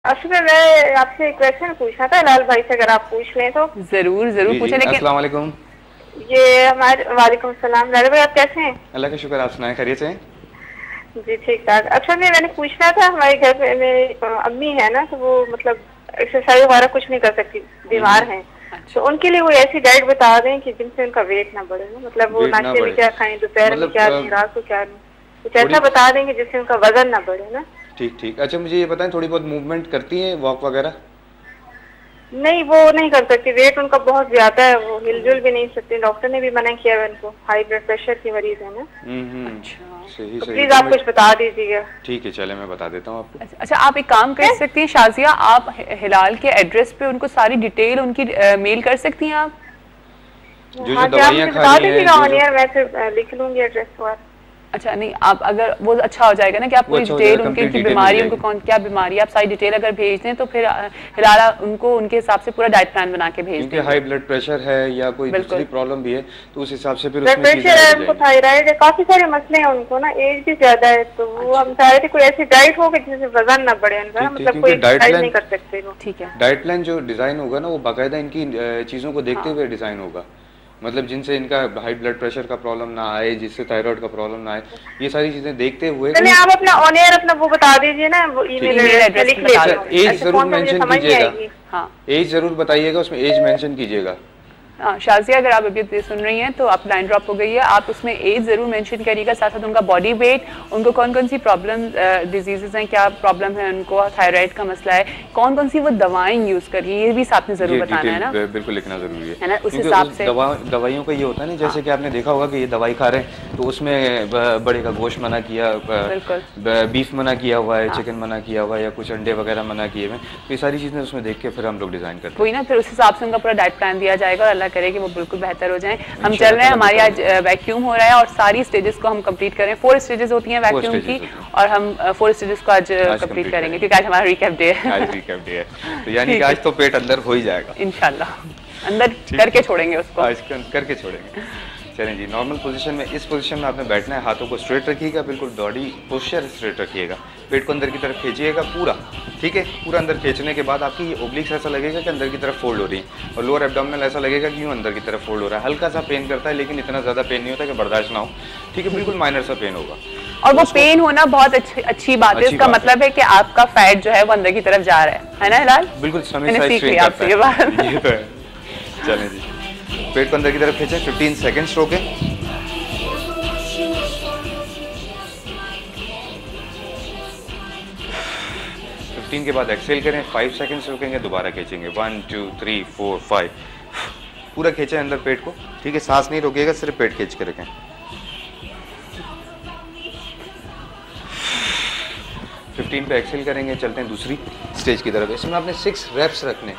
असल में मैं आपसे एक क्वेश्चन पूछना था लाल भाई से, अगर आप पूछ लें तो। जरूर जरूर पूछे। लेकिन अस्सलाम वालेकुम। ये हमारे वालेकुम सलाम। लाल भाई आप कैसे हैं? अल्लाह का शुक्र, आप सुनाएं, खैरियत से हैं? जी ठीक ठाक। अच्छा मैंने पूछना था, हमारे घर पे मेरी अम्मी है ना, तो वो मतलब एक्सरसाइज वगैरह कुछ नहीं कर सकती, बीमार हैं। तो उनके लिए कोई ऐसी डाइट बता दें कि जिनसे उनका वेट ना बढ़े, मतलब वो नाश्ते में क्या खाएं, दोपहर में क्या लें, रात को क्या लें, कुछ ऐसा बता देंगे जिससे उनका वजन ना बढ़े ना। ठीक ठीक। अच्छा मुझे ये बताएं, थोड़ी बहुत मूवमेंट करती हैं, वॉक वगैरह? नहीं वो नहीं कर सकती, वेट उनका बहुत ज्यादा है, वो हिलजुल भी नहीं सकती, डॉक्टर ने भी मना किया है उनको, हाई ब्लड प्रेशर की मरीज है ना। सही तो सही। प्लीज आप कुछ बता दीजिएगा। ठीक है चले मैं बता देता हूँ आपको। अच्छा आप एक काम कर सकती हैं शाजिया, आप हिलाल के एड्रेस पे उनको सारी डिटेल उनकी मेल कर सकती हैं आप। जो दवाइयाँ खा रही हैं मैं फिर लिख लूंगी एड्रेस पर। अच्छा नहीं, आप अगर वो अच्छा हो जाएगा ना कि आप पूरी डिटेल उनकी बीमारी, उनको कौन क्या बीमारी है, आप सारी डिटेल अगर भेज दें तो फिर हिलाला उनको उनके हिसाब से पूरा डाइट प्लान बना के भेज दें। क्योंकि हाई ब्लड प्रेशर है या कोई दूसरी प्रॉब्लम भी है तो उस हिसाब से फिर ब्लड प्रेशर है उनको, थायराइड है, काफी सारे मसले हैं उनको ना, एज भी ज्यादा है, तो वो हम चाह रहे थे कोई ऐसी डाइट हो जिससे वजन ना बढ़े उनका, मतलब कोई एक्सरसाइज नहीं कर सकते वो। ठीक है, डाइट प्लान जो डिजाइन होगा ना वो बाकायदा इनकी चीजों को देखते हुए डिजाइन होगा, मतलब जिनसे इनका हाई ब्लड प्रेशर का प्रॉब्लम ना आए, जिससे थायराइड का प्रॉब्लम ना आए, ये सारी चीजें देखते हुए। चलिए आप अपना ऑन एयर अपना वो बता दीजिए ना, वो ईमेल एड्रेस लिख लीजिए। एज जरूर मेंशन कीजिएगा। हाँ एज जरूर बताइएगा, उसमें एज मेंशन कीजिएगा। शाजिया अगर आप अभी सुन रही हैं तो आप लाइन ड्रॉप हो गई है, आप उसमें एज जरूर मेंशन करिएगा, साथ साथ उनका बॉडी वेट, उनको कौन कौन सी प्रॉब्लम डिजीजेस हैं, क्या प्रॉब्लम है उनको, थायराइड का मसला है, कौन कौन सी वो दवाएं यूज कर रही है, ये भी साथ में जरूर बताना है ना। बिल्कुल लिखना जरूरी है ना, उस हिसाब से दवाइयों का ये होता है ना, जैसे कि आपने देखा होगा कि ये दवाई खा रहे हैं तो उसमें बड़े का गोश्त मना किया, बीफ मना किया हुआ है, चिकन मना किया हुआ है, या कुछ अंडे वगैरह मना किए हुए, ये सारी चीजें उसमें देख के फिर हम लोग डिजाइन करते हैं। वही ना, फिर उस हिसाब से उनका पूरा डाइट प्लान दिया जाएगा और करे कि वो बिल्कुल बेहतर हो जाएं। हम चल रहे हैं, हमारी आज वैक्यूम हो रहा है और सारी स्टेजेस को हम कंप्लीट करें, 4 स्टेजेस होती हैं वैक्यूम की, और हम 4 स्टेजेस को आज कंप्लीट करेंगे क्योंकि आज हमारा रिकैप डे है। आज रिकैप डे है, तो यानी कि आज तो पेट अंदर हो ही जाएगा इंशाल्लाह, अंदर करके छोड़ेंगे उसको, आज करके छोड़ेंगे। चलें जी, नॉर्मल पोजीशन में, इस पोजीशन में आपने बैठना है, हाथों को स्ट्रेट रखिएगा, बिल्कुल बॉडी पोस्चर स्ट्रेट रखिएगा, पेट को अंदर की तरफ खींचिएगा पूरा, ठीक है। पूरा अंदर खींचने के बाद आपकी ये ओब्लिक्स ऐसा लगेगा कि अंदर की तरफ फोल्ड हो रही है, और लोअर एब्डोमिनल ऐसा लगेगा कि यूँ अंदर की तरफ फोल्ड हो रहा है। हल्का सा पेन करता है लेकिन इतना ज़्यादा पेन नहीं होता कि बर्दाश्त ना हो, ठीक है, बिल्कुल माइनर सा पेन होगा। और वो पेन होना बहुत अच्छी बात है, इसका मतलब है कि आपका फैट जो है वो अंदर की तरफ जा रहा है ना हिलाल? बिल्कुल, चलें जी, पेट को अंदर की तरफ खींचे, 15 सेकंड्स रोकें, 15 के बाद एक्सेल करें, 5 सेकंड्स रुकेंगे, दोबारा खींचेंगे, 1 2 3 4 5, पूरा खींचें अंदर पेट को, ठीक है, सांस नहीं रोकेगा, सिर्फ पेट खींच के रखें। 15 पे एक्सेल करेंगे, चलते हैं दूसरी स्टेज की तरफ। इसमें आपने 6 रेप्स रखने,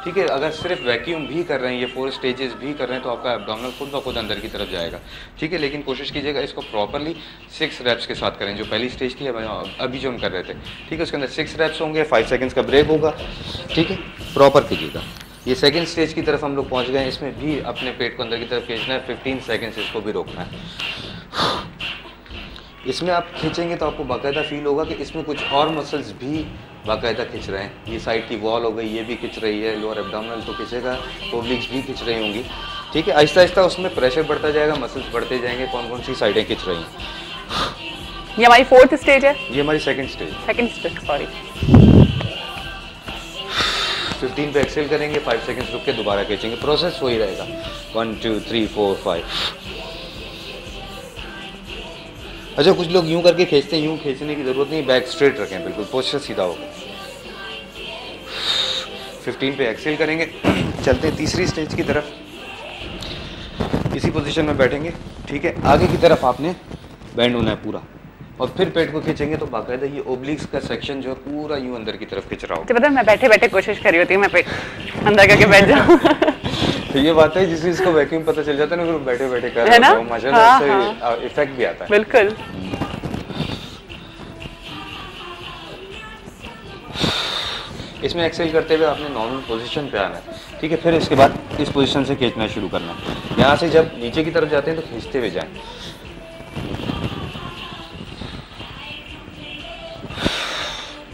ठीक है। अगर सिर्फ वैक्यूम भी कर रहे हैं, ये 4 स्टेजेस भी कर रहे हैं, तो आपका एब्डोमिनल खुद ब खुद अंदर की तरफ जाएगा, ठीक है। लेकिन कोशिश कीजिएगा इसको प्रॉपरली 6 रेप्स के साथ करें, जो पहली स्टेज थी अभी जो हम कर रहे थे, ठीक है। उसके अंदर 6 रेप्स होंगे, 5 सेकंड्स का ब्रेक होगा, ठीक है, प्रॉपर कीजिएगा। ये सेकंड स्टेज की तरफ हम लोग पहुंच गए हैं, इसमें भी अपने पेट को अंदर की तरफ खींचना है, 15 सेकंड्स इसको भी रोकना है। इसमें आप खींचेंगे तो आपको बाकायदा फील होगा कि इसमें कुछ और मसल्स भी बाकायदा खिंच रहे हैं। ये साइड की वॉल हो गई, ये भी खिंच रही है, लोअर एब्डोमिनल तो खिंचेगा, ओब्लिक्स भी खिंच रही होंगी, ठीक है। आहिस्ता आहिस्ता उसमें प्रेशर बढ़ता जाएगा, मसल्स बढ़ते जाएंगे, कौन कौन सी साइडें खिंच रही हैं। ये हमारी 4th स्टेज है, ये हमारी सेकंड स्टेज, सॉरी। 15 पे एक्सेल करेंगे, 5 सेकंड्स रुक के दोबारा खींचेंगे, प्रोसेस वही रहेगा, 1 2 3 4 5। अच्छा, कुछ लोग यूं करके खींचते हैं, यूं खींचने की जरूरत नहीं, बैक स्ट्रेट रखें, बिल्कुल पोस्चर सीधा होगा। 15 पे एक्सेल करेंगे, चलते हैं तीसरी स्टेज की तरफ, इसी पोजीशन में बैठेंगे, ठीक है। आगे की तरफ आपने बैंड होना है पूरा, और फिर पेट को खींचेंगे तो बाकायदा ये ओब्लिक्स का सेक्शन जो है पूरा यूं अंदर की तरफ खींच रहा होगा। पता है, मैं बैठे बैठे कोशिश कर रही होती हूँ मैं पेट अंदर करके बैठ जाऊँ। तो ये बात है, जिस इसको वैक्यूम पता चल जाता है ना, बैठे बैठे कर रहे हो, माशाल्लाह उससे इफेक्ट भी आता है। बिल्कुल। इसमें एक्सेल करते हुए आपने नॉर्मल पोजीशन पे आना है, ठीक है। फिर इसके बाद इस पोजीशन से खींचना शुरू करना है। यहाँ से जब नीचे की तरफ जाते हैं तो खींचते हुए जाएं।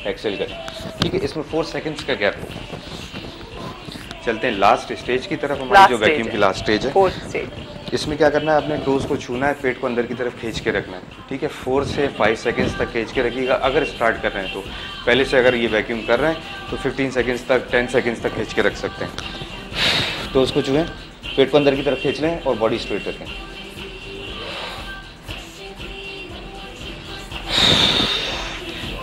एक्सेल करें, ठीक है। इसमें 4 सेकंड्स का गैप हो। चलते हैं लास्ट स्टेज की तरफ, हमारी जो वैक्यूम की लास्ट स्टेज है। 4th stage. इसमें क्या करना है, अपने टोज को छूना है, पेट को अंदर की तरफ खींच के रखना है, ठीक है। 4 से 5 सेकंड्स तक खींच के रखिएगा। अगर स्टार्ट कर रहे हैं तो पहले से अगर ये वैक्यूम कर रहे हैं तो 15 सेकंड्स तक 10 सेकंड्स तक खींच के रख सकते हैं। टोज को छुएं, पेट को अंदर की तरफ खींच लें और बॉडी स्ट्रेट रखें।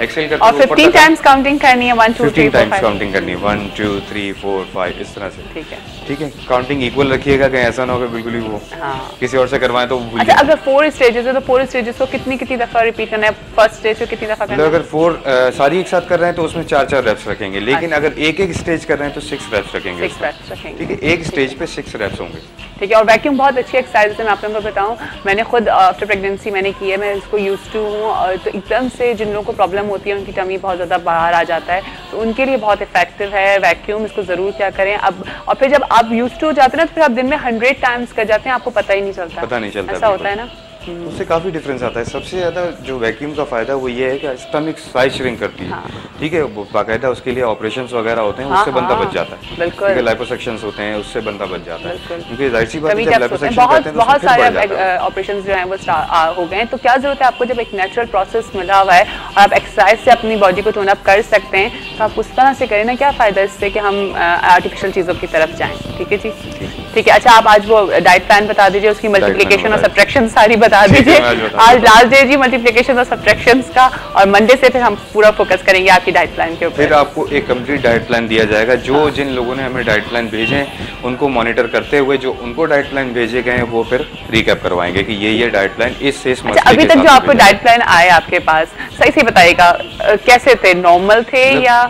एक्सेल करते और 15 टाइम्स काउंटिंग करनी है, 1 2 3 4 टाइम्स 5 काउंटिंग करनी है, 1 2 3 4 5 इस तरह से, ठीक है। ठीक है। काउंटिंग इक्वल रखिएगा, कहीं ऐसा ना हो कि बिल्कुल ही वो किसी और से करवाएं तो भूल अच्छा, अगर 4 स्टेजेस है तो 4 स्टेजेस को कितनी दफा रिपीट करना है? फर्स्ट स्टेज को कितनी दफा करना है? अगर 4 सारी एक साथ कर रहे हैं तो उसमें 4 रेप्स रखेंगे, लेकिन अगर एक स्टेज कर रहे हैं तो 6 रेप्स रखेंगे, 6 रेप्स रखेंगे, ठीक है। एक स्टेज पे 6 रेप्स होंगे, ठीक है। और वैक्यूम बहुत अच्छी एक्सरसाइज है, मैं आप लोगों को बताऊं, मैंने खुद आफ्टर प्रेगनेंसी मैंने की है, मैं इसको यूज्ड टू हूँ। और तो एकदम से जिन लोगों को प्रॉब्लम होती है, उनकी टमी बहुत ज़्यादा बाहर आ जाता है, तो उनके लिए बहुत इफेक्टिव है वैक्यूम। इसको ज़रूर क्या करें अब। और फिर जब आप यूज्ड टू हो जाते हैं ना, तो फिर आप दिन में 100 टाइम्स कर जाते हैं, आपको पता ही नहीं चलता, ऐसा होता है ना। उससे काफ़ी डिफरेंस आता है। सबसे ज़्यादा जो वैक्यूम का फ़ायदा वो ये है कि स्टमक साइज श्रिंक करती है, ठीक है। बाकायदा उसके लिए ऑपरेशंस वगैरह होते हैं, उससे बंदा बच जाता है, बिल्कुल। लाइपोसक्शंस होते हैं, उससे बंदा बच जाता है, क्योंकि जाहिर सी बात है जब लाइपोसक्शन करते हैं तो बहुत सारे ऑपरेशंस जो हैं वो हो गए हैं। तो क्या जरूरत है आपको, जब एक नेचुरल प्रोसेस मिला हुआ है और आप एक्सरसाइज से अपनी बॉडी को टोन अप कर सकते हैं, तो आप उस तरह से करें ना। क्या फ़ायदा इससे कि हम आर्टिफिशियल चीज़ों की तरफ जाएँ, ठीक है जी, ठीक है। अच्छा, आप आज वो डाइट प्लान बता दीजिए, उसकी मल्टीप्लिकेशन और सब्ट्रैक्शन सारी बता दीजिए। आज लास्ट डे जी मल्टीप्लिकेशन और सब्ट्रैक्शंस का, और मंडे से फिर हम पूरा फोकस करेंगे आपकी डाइट प्लान के ऊपर। फिर आपको एक कंप्लीट डाइट प्लान दिया जाएगा। जो जिन लोगों ने हमें डाइट प्लान भेजे हैं उनको मॉनिटर करते हुए जो उनको डाइट प्लान भेजे गए हैं वो फिर रिकैप करवाएंगे कि ये डाइट प्लान इस अभी तक जो आपको डाइट प्लान आए आपके पास, सही से बताइएगा कैसे थे, नॉर्मल थे या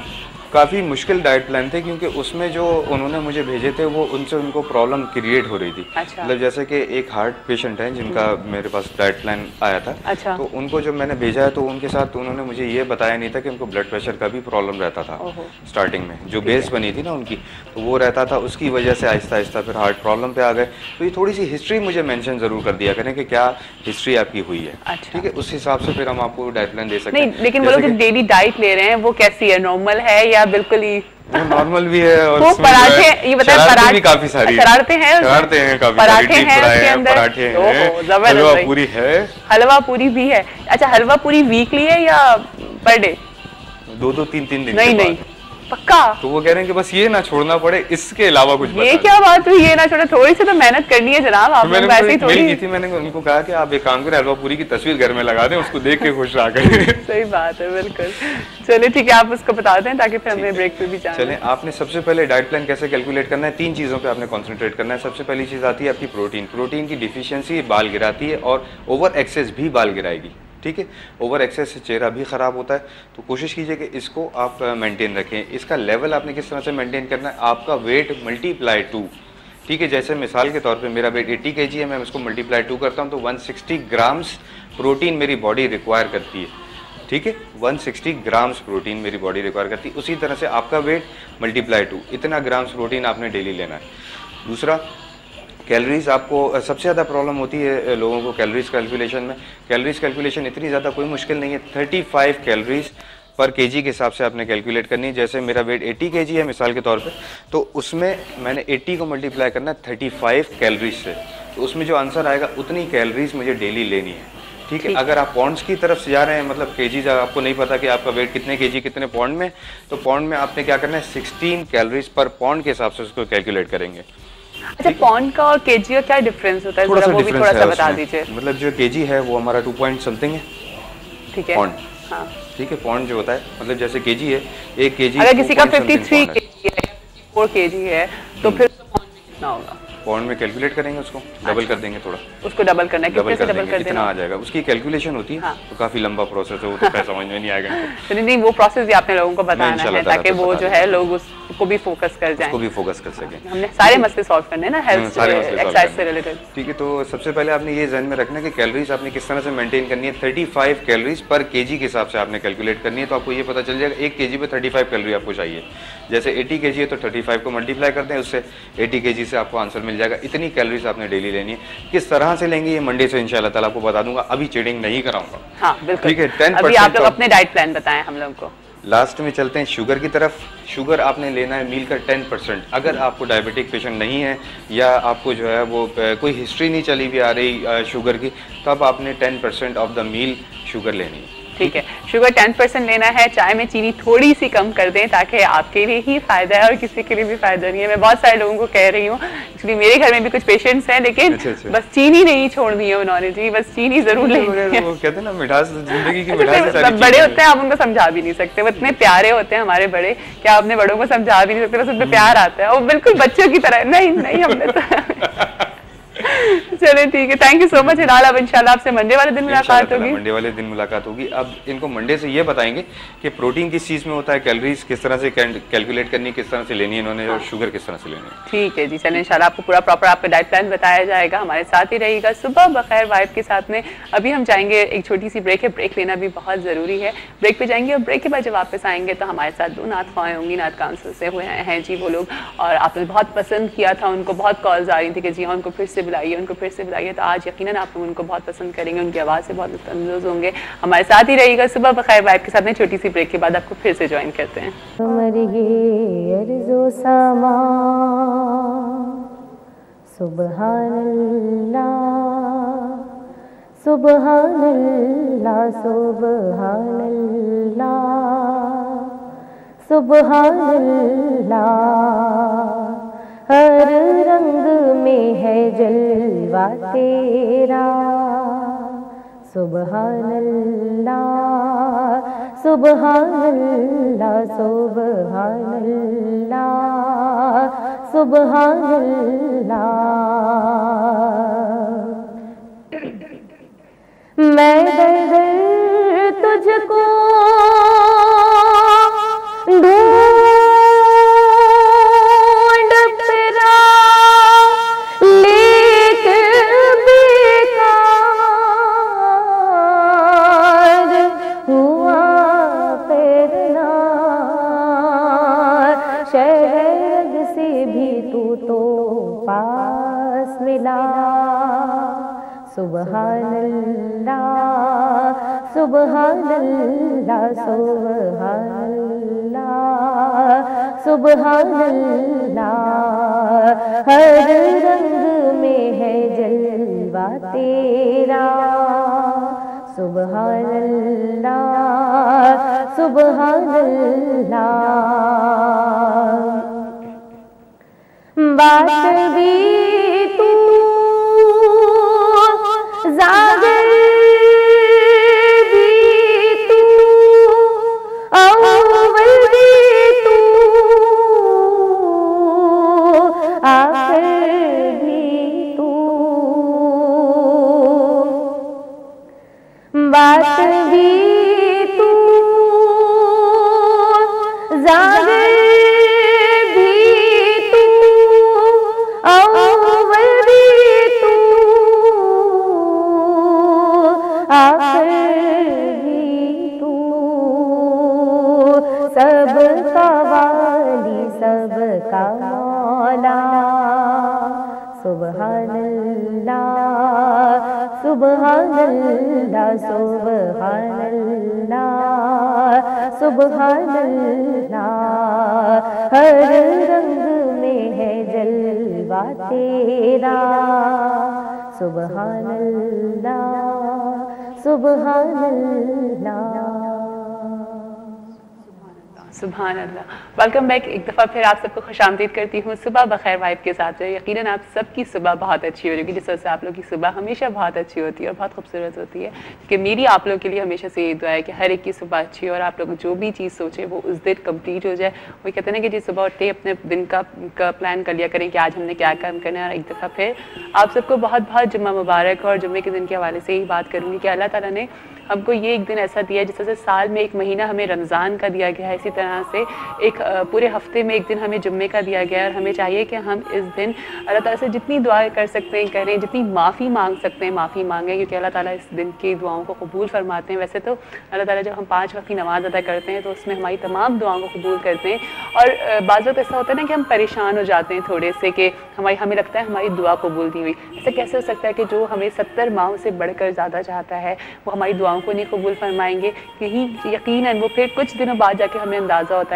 काफ़ी मुश्किल डाइट प्लान थे, क्योंकि उसमें जो उन्होंने मुझे भेजे थे वो उनसे उनको प्रॉब्लम क्रिएट हो रही थी। अच्छा। मतलब जैसे कि एक हार्ट पेशेंट है जिनका मेरे पास डाइट प्लान आया था। अच्छा। तो उनको जब मैंने भेजा है तो उनके साथ उन्होंने मुझे ये बताया नहीं था कि उनको ब्लड प्रेशर का भी प्रॉब्लम रहता था स्टार्टिंग में, जो बेस बनी थी ना उनकी, तो वो रहता था। उसकी वजह से आहिस्ता आहिस्ता फिर हार्ट प्रॉब्लम पे आ गए। तो ये थोड़ी सी हिस्ट्री मुझे मेंशन जरूर कर दिया करें कि क्या हिस्ट्री आपकी हुई है, ठीक है। उस हिसाब से फिर हम आपको डाइट प्लान दे सकते हैं। लेकिन वो लोग जो डेली डाइट ले रहे हैं वो कैसी है, नॉर्मल है या बिल्कुल ही? वो नॉर्मल भी है और वो पराठे, ये बताए पराठे भी काफी सारी शरारते हैं काफी पराठे हैं उसके अंदर, पराठे हैं, हलवा पूरी है, हलवा पूरी भी है। अच्छा, हलवा पूरी वीकली है या पर डे? 2 3 दिन नहीं पक्का। तो वो कह रहे हैं कि बस ये ना छोड़ना पड़े, इसके अलावा कुछ ये क्या बात हुई, ये ना छोड़े, थोड़ी सी तो मेहनत करनी है जनाब। आप मैंने की थी, मैंने उनको कहा कि आप एक काम करें, हलवा पूरी की तस्वीर घर में लगा दें, उसको देख के खुश रहा करें। सही बात है, बिल्कुल। चलिए ठीक है, आप उसको बता दें ताकि फिर हमें ब्रेक पे भी जाना। चलें, आपने सबसे पहले डाइट प्लान कैसे कैलकुलेट करना है, 3 चीज़ों पे आपने कंसंट्रेट करना है। सबसे पहली चीज़ आती है आपकी प्रोटीन की डिफिशियंसी बाल गिराती है और ओवर एक्सेस भी बाल गिराएगी, ठीक है। ओवर एक्सेस से चेहरा भी ख़राब होता है, तो कोशिश कीजिए कि इसको आप मेंटेन रखें। इसका लेवल आपने किस तरह से मेंटेन करना है, आपका वेट मल्टीप्लाई 2, ठीक है। जैसे मिसाल के तौर पे मेरा वेट 80 kg है, मैं उसको मल्टीप्लाई 2 करता हूँ तो 160 ग्राम्स प्रोटीन मेरी बॉडी रिक्वायर करती है, ठीक है। 160 ग्राम्स प्रोटीन मेरी बॉडी रिक्वायर करती है। उसी तरह से आपका वेट मल्टीप्लाई 2, इतना ग्राम्स प्रोटीन आपने डेली लेना है। दूसरा, कैलोरीज आपको सबसे ज़्यादा प्रॉब्लम होती है लोगों को कैलोरीज कैलकुलेशन में। कैलोरीज कैलकुलेशन इतनी ज़्यादा कोई मुश्किल नहीं है, 35 कैलोरीज पर केजी के हिसाब से आपने कैलकुलेट करनी है। जैसे मेरा वेट 80 kg है मिसाल के तौर पे, तो उसमें मैंने 80 को मल्टीप्लाई करना है 35 कैलोरीज से, तो उसमें जो आंसर आएगा उतनी कैलोरीज मुझे डेली लेनी है, ठीक है। अगर आप पॉन्ड्स की तरफ से जा रहे हैं, मतलब केजी, आपको नहीं पता कि आपका वेट कितने केजी कितने पॉन्ड में, तो पॉन्ड में आपने क्या करना है 16 कैलोरीज पर पॉन्ड के हिसाब से उसको कैलकुलेट करेंगे। अच्छा, पॉन्ड का और केजी का क्या डिफरेंस होता है, वो भी थोड़ा सा बता दीजिए। मतलब जो केजी है वो हमारा 2 पॉइंट समथिंग है, ठीक है। पॉन्ड, हाँ ठीक है। पॉन्ड जो होता है, मतलब जैसे केजी है, 1 केजी, अगर किसी का 53 केजी है, 4 केजी है, तो फिर पॉन्ड में कितना होगा? पॉन्ड में कैलकुलेट करेंगे, उसको डबल कर देंगे, थोड़ा उसको डबल करना है, कितने से डबल कर देना आ जाएगा, उसकी कैलकुलेशन होती है। तो काफी लंबा प्रोसेस है, वो तो समझ में नहीं आएगा। नहीं, वो प्रोसेस भी आपने लोगों को बताना है ताकि वो जो है लोग उसको भी फोकस कर जाएं, उसको भी फोकस कर सकें। हमने सारे मसले सॉल्व करने हैं ना, हेल्थ एक्सरसाइज से रिलेटेड, ठीक है। तो सबसे पहले आपने ये ध्यान में रखना है कि कैलोरीज आपने किस तरह से मेंटेन करनी है। 35 कैलोरीज पर केजी के हिसाब से आपने कैलकुलेट करनी है, तो आपको ये पता चल जाएगा 1 केजी पे 35 कैलोरी आपको चाहिए। जैसे 80 केजी है तो 35 को मल्टीप्लाई करते हैं उससे, 80 केजी से आपको आंसर मिल जाएगा। इतनी कैलोरीज आपने डेली लेनी है। किस तरह से लेंगे ये मंडे से इंशाल्लाह ताला आपको बता दूंगा, अभी चीटिंग नहीं कराऊंगा। हाँ बिल्कुल, ठीक है। 10% अभी आप लोग अपने डाइट प्लान बताएं हम लोग को। लास्ट में चलते हैं शुगर की तरफ। शुगर आपने लेना है मील का 10%। अगर आपको डायबिटिक पेशेंट नहीं है या आपको जो है वो कोई हिस्ट्री नहीं चली भी आ रही शुगर की, तब आपने 10% ऑफ द मील शुगर लेनी है। ठीक है, शुगर 10% लेना है। चाय में चीनी थोड़ी सी कम कर दें ताकि आपके लिए ही फायदा है और किसी के लिए भी फायदा नहीं है। मैं बहुत सारे लोगों को कह रही हूँ, एक्चुअली मेरे घर में भी कुछ पेशेंट्स हैं, लेकिन बस चीनी नहीं छोड़नी है उन्होंने जी, बस चीनी जरूर लेनी है। वो कहते हैं ना मिठास जिंदगी की मिठास है। बड़े होते हैं, आप उनको समझा भी नहीं सकते, वो इतने प्यारे होते हैं हमारे बड़े, क्या आपने बड़ों को समझा भी नहीं सकते, बस उनमें प्यार आता है, वो बिल्कुल बच्चों की तरह। नहीं हमने तो चले ठीक है, थैंक यू सो मच हिलाल। अब इंशाल्लाह आपसे मंडे वाले दिन मुलाकात होगी। मंडे वाले दिन मुलाकात होगी। अब इनको मंडे से ये बताएंगे कि प्रोटीन किस चीज़ में होता है, कैलोरीज किस तरह से कैलकुलेट करनी, किस तरह से लेनी है इन्होंने, और शुगर किस तरह से लेनी है। ठीक है जी, चलिए इंशाल्लाह आपको पूरा प्रॉपर आपका डाइट प्लान बताया जाएगा। हमारे साथ ही रहिएगा सुबह बखैर वाइब के साथ में। अभी हम जाएंगे, एक छोटी सी ब्रेक है, ब्रेक लेना भी बहुत ज़रूरी है। ब्रेक पे जाएंगे और ब्रेक के बाद जब वापस आएंगे तो हमारे साथ 2 नात ख्वाएं होंगी, नात काउंसिल से हुए हैं जी वो लोग, और आपने बहुत पसंद किया था, उनको बहुत कॉल्स आ रही थी कि जी हाँ उनको फिर से बुलाइए, उनको फिर से बुलाइए। तो आज यकीनन आप लोग उनको बहुत पसंद करेंगे, उनकी आवाज़ से बहुत लुत्फ़अंदोज़ होंगे। हमारे साथ ही रहिएगा सुबह बखैर वाइब के साथ में। छोटी सी ब्रेक के बाद आपको फिर से ज्वाइन करते हैं। सुबहानल्लाह सुबहानल्लाह सुबहानल्लाह सुबहानल्लाह, हर रंग में है जलवा तेरा। सुबहानल्लाह सुबहानल्लाह सुबहानल्लाह सुबहानल्लाह, मैं दर तुझको ढूंढ फिरा, लेकिन बेकार हुआ फिरना। शहर से भी तू तो पास मिला। सुबहानल्लाह सुबहानल्लाह सुबहानल्लाह सुबहानल्लाह, हर रंग में है जलवा तेरा। सुबहानल्लाह सुबहानल्लाह, बात भी तू ज़ाहिर भी तू, अव्वल भी तू, आखिर भी तू। बात भी तू ज़ाहिर भी तू, अव्वल भी तू, आखिर भी तू। सबका वाली सबका मौला। सुबहानल्लाह सुबहानल्लाह सुबहानल्लाह सुबहानल्लाह, हर रंग में है जलवा तेरा। सुबहानल्लाह सुबहानल्लाह सुभान अल्लाह। वेलकम बैक, एक दफ़ा फिर आप सबको खुशामदीद करती हूँ सुबह बखैर वाइब के साथ। यकीनन आप सबकी सुबह बहुत अच्छी हो रही है, जिस वजह से आप लोग की सुबह हमेशा बहुत अच्छी होती है और बहुत खूबसूरत होती है। कि मेरी आप लोग के लिए हमेशा से ये दुआ है कि हर एक की सुबह अच्छी हो और आप लोग जो भी चीज़ सोचे वो उस दिन कंप्लीट हो जाए। वो कहते हैं ना कि जी सुबह उठते अपने दिन का प्लान कर लिया करें कि आज हमने क्या काम करना है। और एक दफ़ा फिर आप सबको बहुत बहुत जुम्मा मुबारक। और जुम्मे के दिन के हवाले से ही बात करूँगी कि अल्लाह ताला ने हमको ये एक दिन ऐसा दिया जिस तरह से साल में एक महीना हमें रमज़ान का दिया गया है, इसी तरह से एक पूरे हफ्ते में एक दिन हमें जुम्मे का दिया गया है। और हमें चाहिए कि हम इस दिन अल्लाह ताला से जितनी दुआएं कर सकते हैं करें, जितनी माफ़ी मांग सकते हैं माफ़ी मांगें, क्योंकि अल्लाह ताला इस दिन की दुआओं को कबूल फरमाते हैं। वैसे तो अल्लाह ताला जब हम 5 वक्त की नमाज़ अदा करते हैं तो उसमें हमारी तमाम दुआओं को कबूल करते हैं। और बाज़ वक्त ऐसा होता है ना कि हम परेशान हो जाते हैं थोड़े से कि हमें लगता है हमारी दुआ कबूल नहीं हुई। ऐसा कैसे हो सकता है कि जो हमें 70 माहों से बढ़कर ज़्यादा चाहता है वो हमारी दुआओं दुआओं को नहीं कबूल फरमाएंगे, यही यकीनन वो फिर कुछ दिनों बाद जाके हमें अंदाज़ा होता है